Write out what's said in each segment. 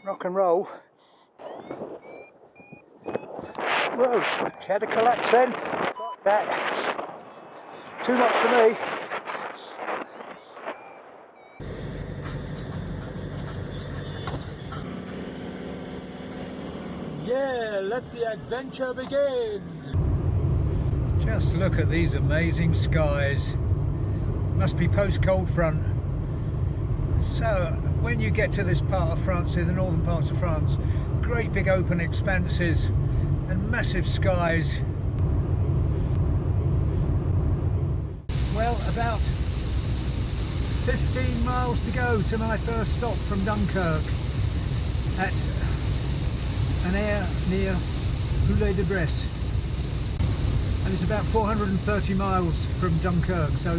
rock and roll. Whoa, she had a collapse then. Fuck that. Too much for me. Yeah, let the adventure begin. Just look at these amazing skies. Must be post-cold front. So when you get to this part of France, in the northern parts of France, great big open expanses and massive skies. Well, about 15 miles to go to my first stop from Dunkirk at an air near Hilaire. And it's about 430 miles from Dunkirk, so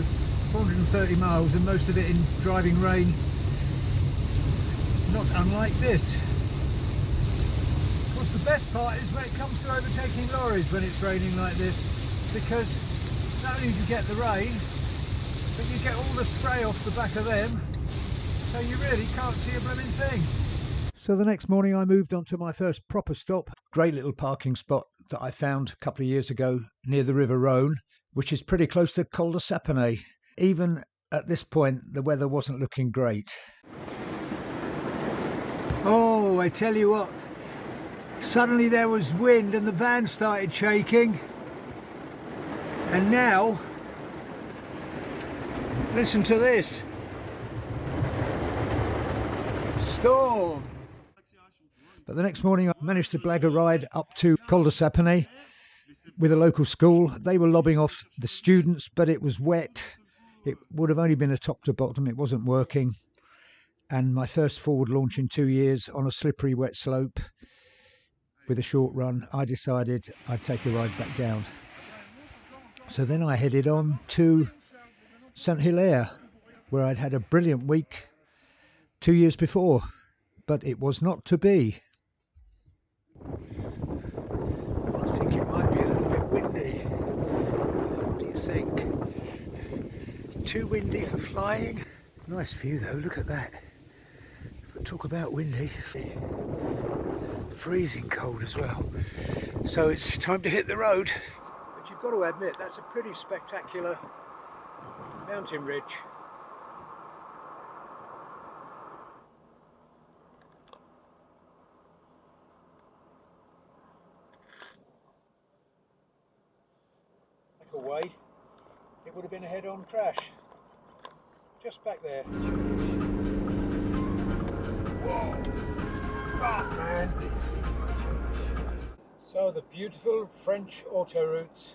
430 miles, and most of it in driving rain. Not unlike this. Of course, the best part is when it comes to overtaking lorries when it's raining like this, because not only do you get the rain, but you get all the spray off the back of them, so you really can't see a blooming thing. So the next morning I moved on to my first proper stop. Great little parking spot that I found a couple of years ago near the River Rhone, which is pretty close to Col de Sapenay. Even at this point, the weather wasn't looking great. Oh, I tell you what, suddenly there was wind and the van started shaking. And now, listen to this. Storm. But the next morning I managed to blag a ride up to Col de Sapenay with a local school. They were lobbing off the students, but it was wet. It would have only been a top to bottom. It wasn't working. And my first forward launch in 2 years on a slippery wet slope with a short run, I decided I'd take a ride back down. So then I headed on to St Hilaire, where I'd had a brilliant week 2 years before, but it was not to be. I think it might be a little bit windy. What do you think? Too windy for flying? Nice view though, look at that. But talk about windy. Freezing cold as well. So it's time to hit the road. But you've got to admit, that's a pretty spectacular mountain ridge. Away, it would have been a head-on crash. Just back there. Whoa. Oh, man. So the beautiful French autoroutes,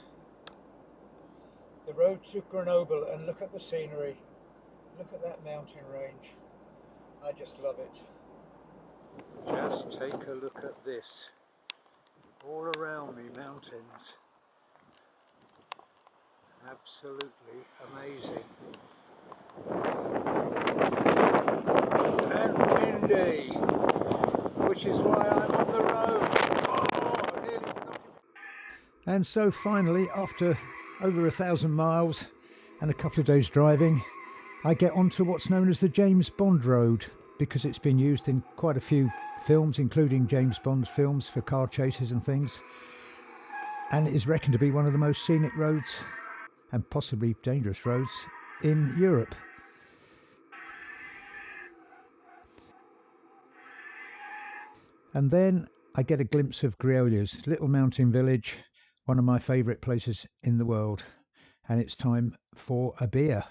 the road to Grenoble, and look at the scenery. Look at that mountain range. I just love it. Just take a look at this. All around me, mountains. Absolutely amazing. And windy, which is why I'm on the road. Oh, nearly. And so finally, after over 1,000 miles and a couple of days driving, I get onto what's known as the James Bond Road, because it's been used in quite a few films, including James Bond's films, for car chases and things. And it is reckoned to be one of the most scenic roads and possibly dangerous roads in Europe. And then I get a glimpse of Greolieres, little mountain village, one of my favourite places in the world. And it's time for a beer.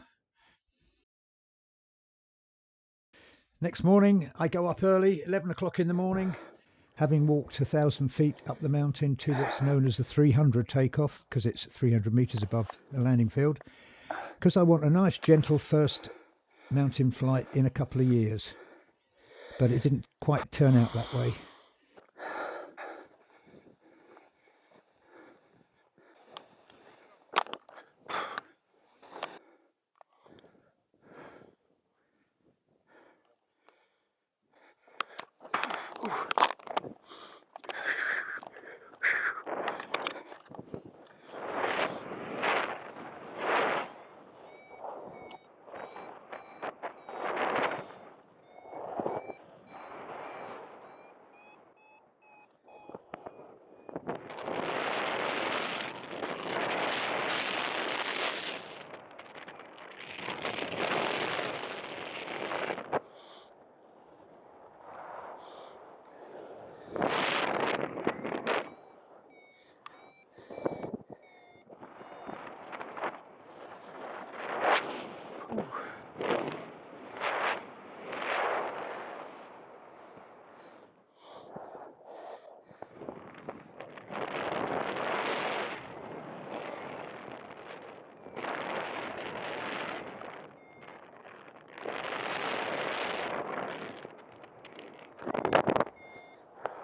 Next morning I go up early, 11 o'clock in the morning, having walked 1,000 feet up the mountain to what's known as the 300 takeoff, because it's 300 metres above the landing field, because I want a nice gentle first mountain flight in a couple of years. But it didn't quite turn out that way.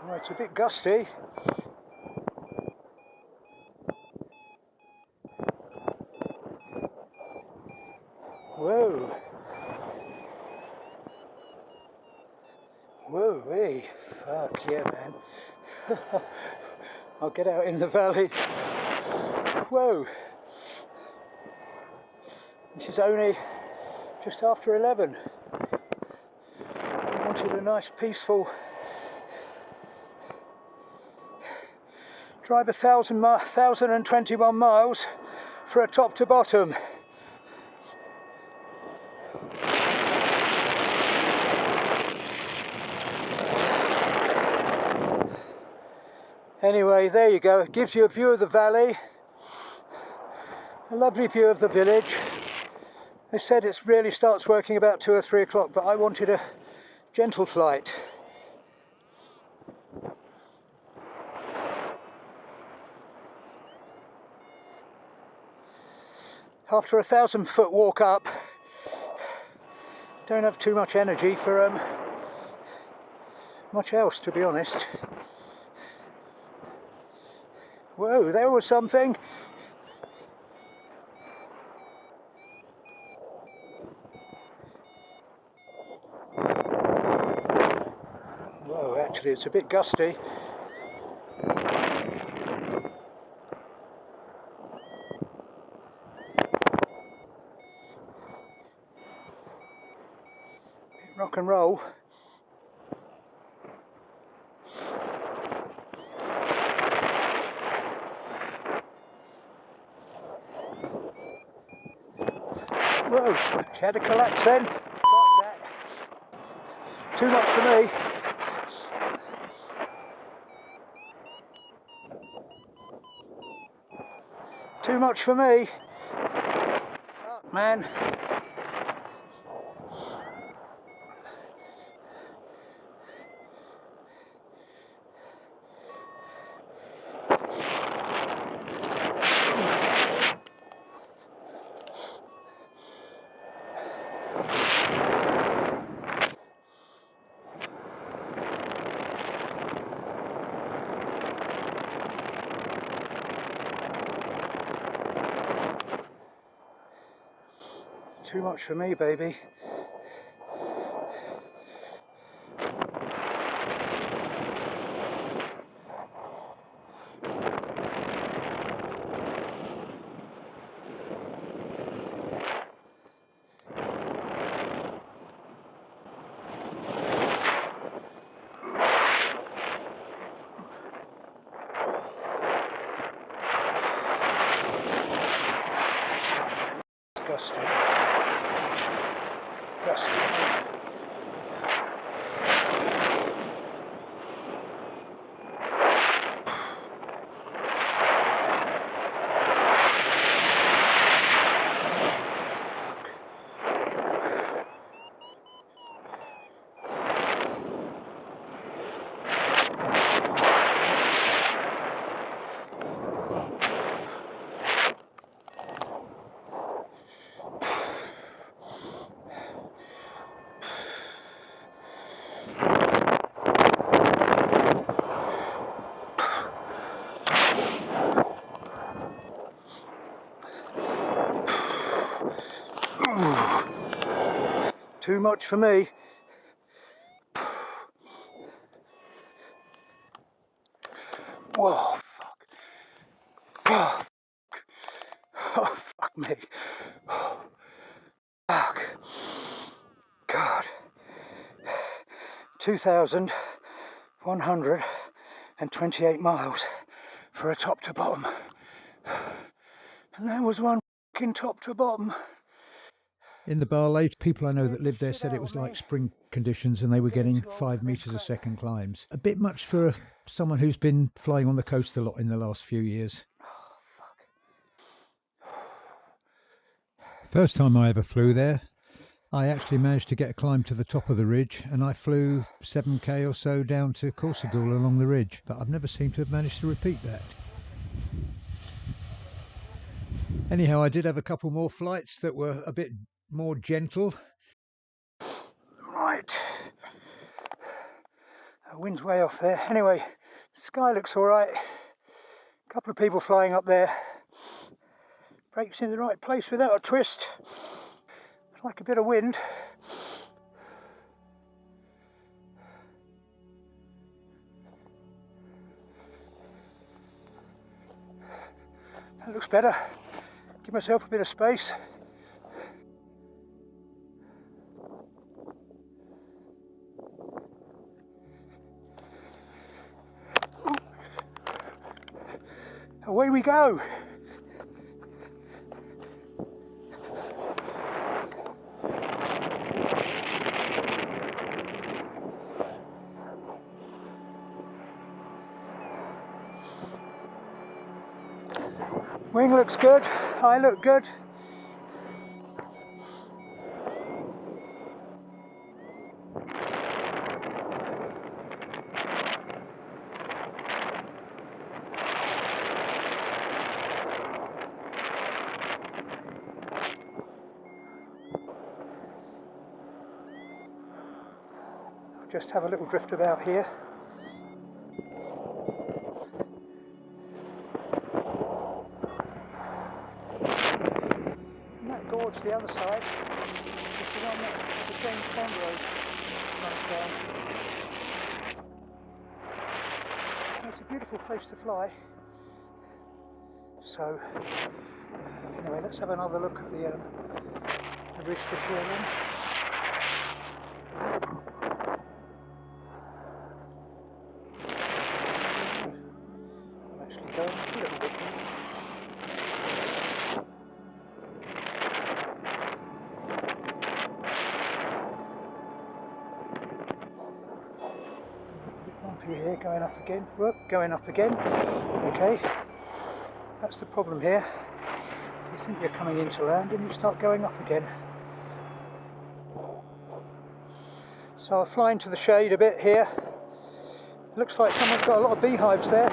Oh, it's a bit gusty. Whoa. Whoa, hey. Fuck yeah, man. I'll get out in the valley. Whoa. This is only just after 11. I wanted a nice peaceful drive 1,021 miles for a top to bottom. Anyway, there you go. It gives you a view of the valley, a lovely view of the village. They said it really starts working about 2 or 3 o'clock, but I wanted a gentle flight. After a 1,000-foot walk up, don't have too much energy for much else, to be honest. Whoa, there was something. Whoa, actually it's a bit gusty. Rock and roll. Whoa, she had a collapse then. Fuck that. Too much for me. Too much for me. Fuck, man. Too much for me, baby. Disgusting. Too much for me. Whoa, fuck. Oh, fuck. Oh, fuck me. Oh, fuck. God. 2,128 miles for a top to bottom. And that was one fucking top to bottom. In the Barley, people I know that lived there said it was like spring conditions and they were getting 5 metres a second climbs. A bit much for someone who's been flying on the coast a lot in the last few years. First time I ever flew there, I actually managed to get a climb to the top of the ridge, and I flew 7k or so down to Corsigal along the ridge, but I've never seemed to have managed to repeat that. Anyhow, I did have a couple more flights that were a bit more gentle. Right. The wind's way off there. Anyway, the sky looks alright. A couple of people flying up there. Brakes in the right place without a twist. It's like a bit of wind. That looks better. Give myself a bit of space. Away we go. Wing looks good, I look good. I'll just have a little drift about here. Gorge, the other side, is the one that the James Bond road runs down. It's a beautiful place to fly. So, anyway, let's have another look at the Worcestershire one. I'm actually going a little bit here. Here, going up again. Whoop, going up again. Okay, that's the problem here. You think you're coming into land and you start going up again. So I'll fly into the shade a bit here. Looks like someone's got a lot of beehives there.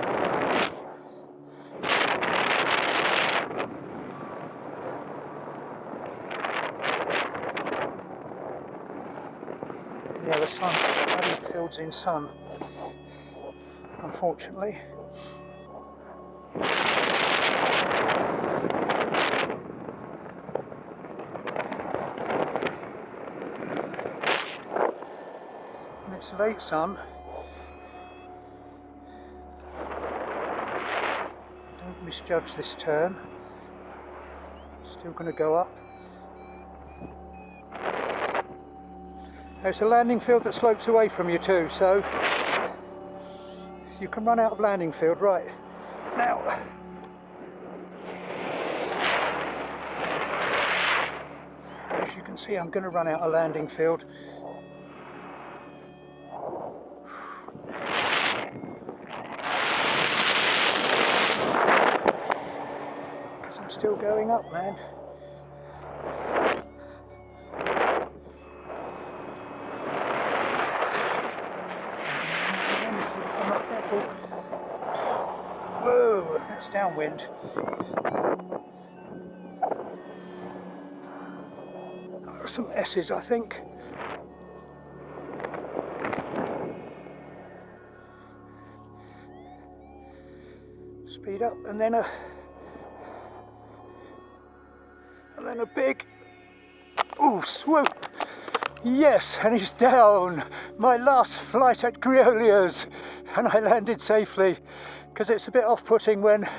Yeah, the sun, bloody fields in sun. Unfortunately. And it's late sun. Don't misjudge this turn. Still going to go up. There's a landing field that slopes away from you too, so you can run out of landing field right now. As you can see, I'm going to run out of landing field. Because I'm still going up, man. Whoa, that's downwind. Some S's, I think. Speed up, and then a big, ooh, swoop. Yes, and he's down. My last flight at Greolieres, and I landed safely. Because it's a bit off-putting when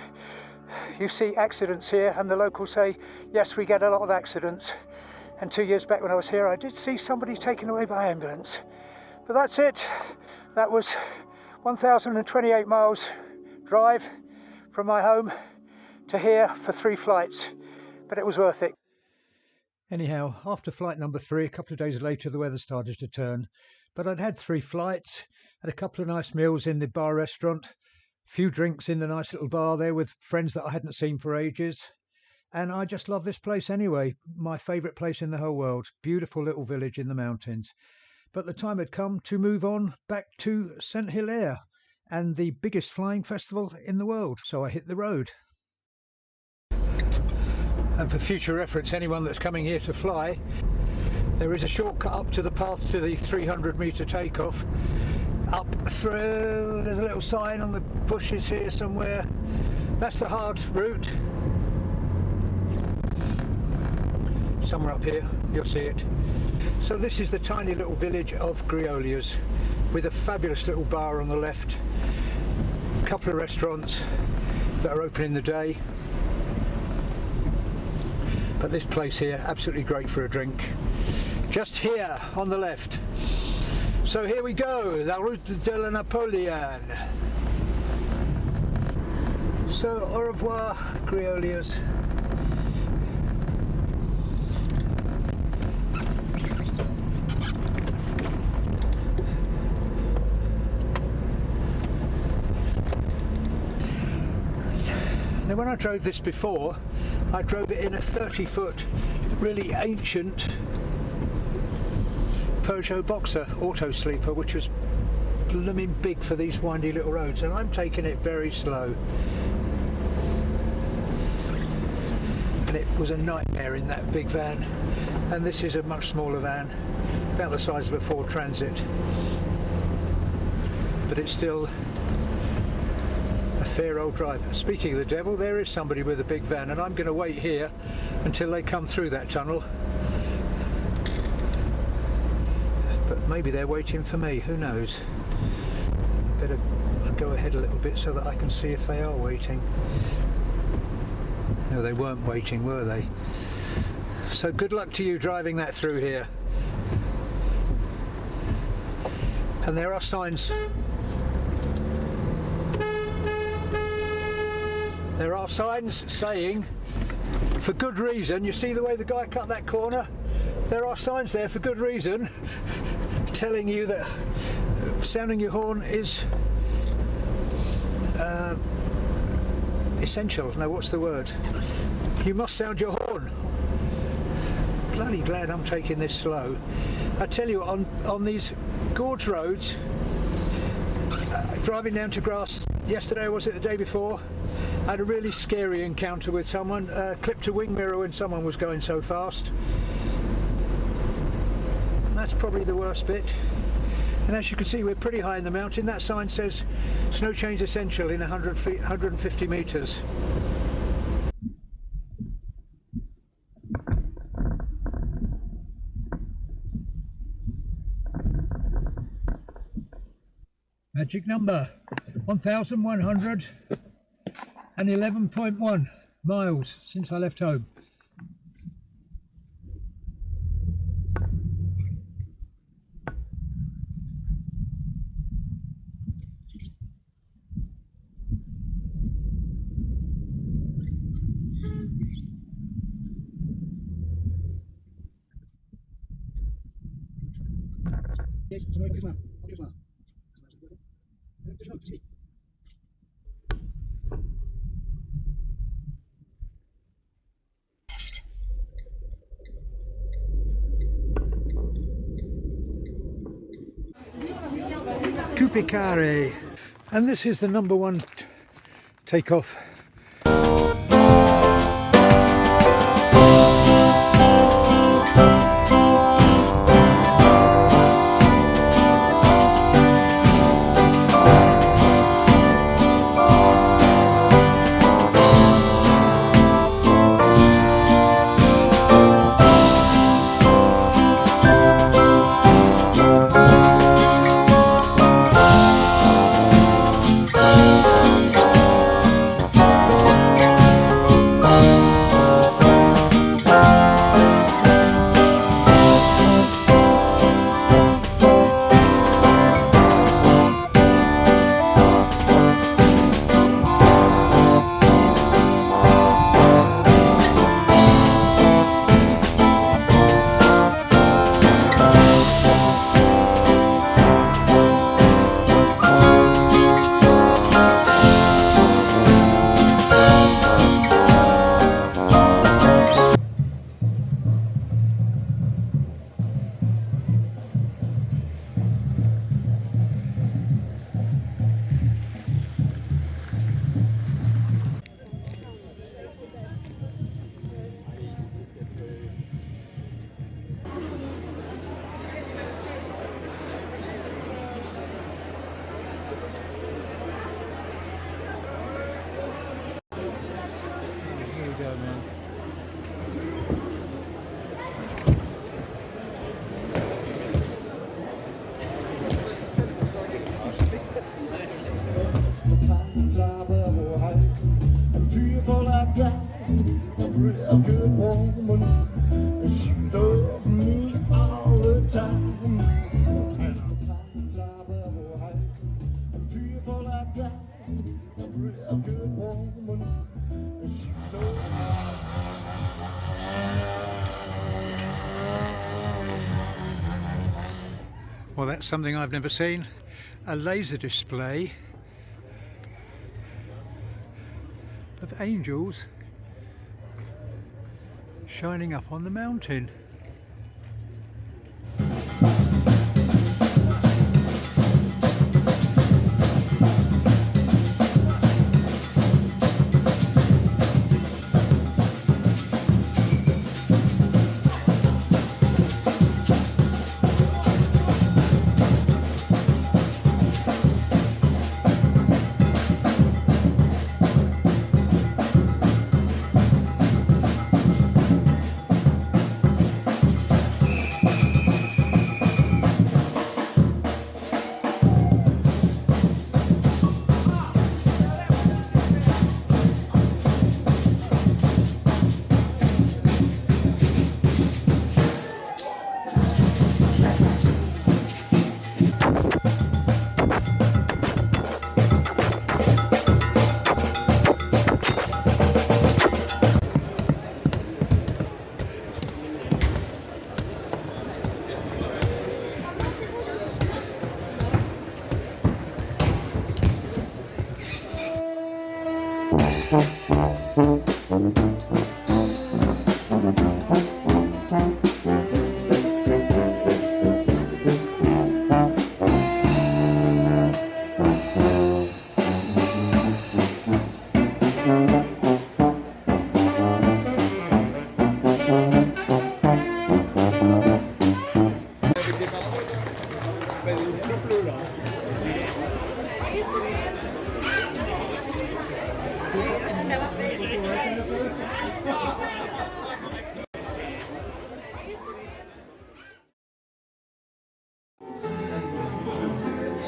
you see accidents here and the locals say, yes, we get a lot of accidents. And 2 years back when I was here, I did see somebody taken away by ambulance. But that's it. That was 1,028 miles drive from my home to here for 3 flights. But it was worth it. Anyhow, after flight number 3, a couple of days later, the weather started to turn. But I'd had 3 flights, had a couple of nice meals in the bar restaurant, few drinks in the nice little bar there with friends that I hadn't seen for ages. And I just love this place anyway. My favourite place in the whole world. Beautiful little village in the mountains. But the time had come to move on back to St Hilaire and the biggest flying festival in the world. So I hit the road. And for future reference, anyone that's coming here to fly, there is a shortcut up to the path to the 300-metre takeoff. up through, there's a little sign on the bushes here somewhere. That's the hard route. Somewhere up here, you'll see it. So this is the tiny little village of Greolieres, with a fabulous little bar on the left, a couple of restaurants that are open in the day, but this place here, absolutely great for a drink, just here on the left. So here we go, la route de la Napolean. So au revoir, Greolieres. Now when I drove this before, I drove it in a 30-foot, really ancient Peugeot Boxer auto sleeper, which was blooming big for these windy little roads, and I'm taking it very slow. And it was a nightmare in that big van, and this is a much smaller van, about the size of a Ford Transit, but it's still a fair old drive. Speaking of the devil, there is somebody with a big van, and I'm going to wait here until they come through that tunnel. But maybe they're waiting for me, who knows. Better go ahead a little bit so that I can see if they are waiting. No, they weren't waiting, were they? So good luck to you driving that through here. And there are signs. There are signs saying, for good reason, you see the way the guy cut that corner? There are signs there for good reason, telling you that sounding your horn is essential. No, what's the word? You must sound your horn. Bloody glad I'm taking this slow. I tell you, on these gorge roads, driving down to Grass yesterday, or was it the day before, I had a really scary encounter with someone, clipped a wing mirror when someone was going so fast. That's probably the worst bit. And as you can see, we're pretty high in the mountain. That sign says snow change essential in 100 feet, 150 meters. Magic number 1111.1 miles since I left home. Coupe Icare, and this is the #1 takeoff. that's something I've never seen. A laser display of angels shining up on the mountain.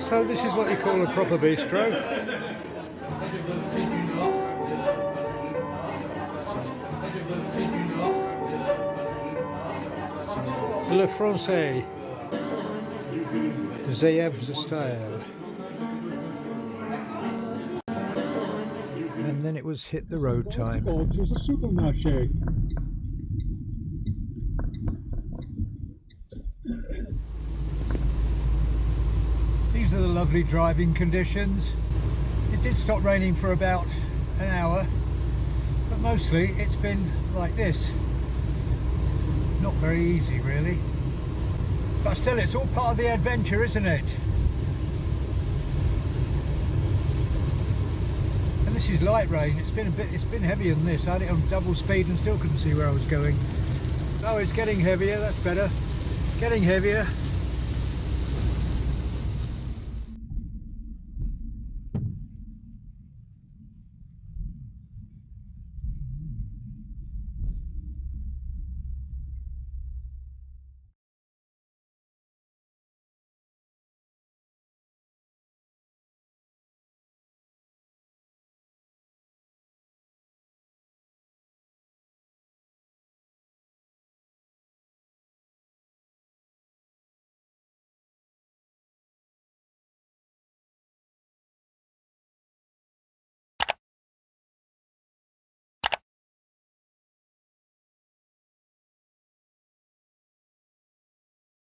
So this is what you call a proper bistro. Le Français. They have the style. And then it was hit the road time. It was a supermarché. These are the lovely driving conditions. It did stop raining for about an hour, but mostly it's been like this. Not very easy really, but still it's all part of the adventure, isn't it? And this is light rain. It's been heavier than this. I had it on double speed and still couldn't see where I was going. Oh, it's getting heavier. That's better. Getting heavier.